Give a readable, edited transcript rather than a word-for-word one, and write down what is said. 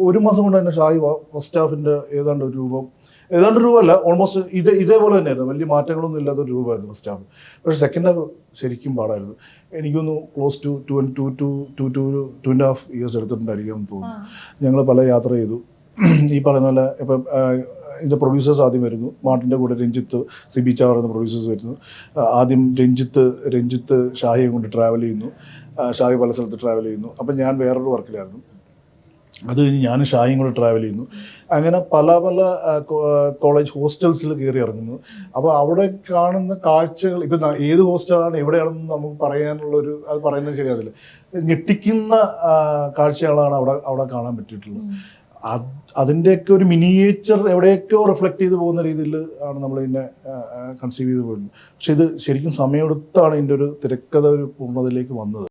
1 മാസം കൊണ്ട് തന്നെ ഷാഹി ഫസ്റ്റ് ഹാഫിൻ്റെ ഏതാണ്ട് രൂപമല്ല, ഓൾമോസ്റ്റ് ഇതേപോലെ തന്നെയായിരുന്നു. വലിയ മാറ്റങ്ങളൊന്നും ഇല്ലാത്ത ഒരു രൂപമായിരുന്നു ഫസ്റ്റ് ഹാഫ്. പക്ഷേ സെക്കൻഡ് ഹാഫ് ശരിക്കും പാടായിരുന്നു. എനിക്കൊന്ന് ക്ലോസ് ടു 2.5 ഇയേഴ്സ് എടുത്തിട്ടുണ്ടായിരിക്കും എന്ന് തോന്നുന്നു. ഞങ്ങൾ പല യാത്ര ചെയ്തു. ഈ പറയുന്ന പോലെ ഇപ്പം ഇതിൻ്റെ പ്രൊഡ്യൂസേഴ്സ് ആദ്യം വരുന്നു. മാർട്ടിൻ്റെ കൂടെ രഞ്ജിത്ത്, സിബി ചാവർ എന്ന പ്രൊഡ്യൂസേഴ്സ് വരുന്നു. ആദ്യം രഞ്ജിത്ത് ഷാഹിയെ കൊണ്ട് ട്രാവൽ ചെയ്യുന്നു. ഷാഹി പല സ്ഥലത്ത് ട്രാവൽ ചെയ്യുന്നു. അപ്പം ഞാൻ വേറൊരു വർക്കിലായിരുന്നു. അത് കഴിഞ്ഞ് ഞാനും ഷാഹിയും കൂടെ ട്രാവൽ ചെയ്യുന്നു. അങ്ങനെ പല കോളേജ് ഹോസ്റ്റൽസിൽ കയറി ഇറങ്ങുന്നു. അപ്പോൾ അവിടെ കാണുന്ന കാഴ്ചകൾ, ഇപ്പം ഏത് ഹോസ്റ്റലാണ് എവിടെയാണെന്ന് നമുക്ക് പറയാനുള്ളൊരു, അത് പറയുന്നത് ശരിയാവില്ല, ഞെട്ടിക്കുന്ന കാഴ്ചകളാണ് അവിടെ കാണാൻ പറ്റിയിട്ടുള്ളത്. അതിൻ്റെയൊക്കെ ഒരു മിനിയേച്ചർ എവിടെയൊക്കെയോ റിഫ്ലക്റ്റ് ചെയ്ത് പോകുന്ന രീതിയിൽ ആണ് നമ്മൾ ഇതിനെ കൺസീവ് ചെയ്ത് പോയിരുന്നത്. പക്ഷെ ഇത് ശരിക്കും സമയമെടുത്താണ് ഇതിൻ്റെ ഒരു തിരക്കഥ ഒരു പൂർണ്ണതയിലേക്ക് വന്നത്.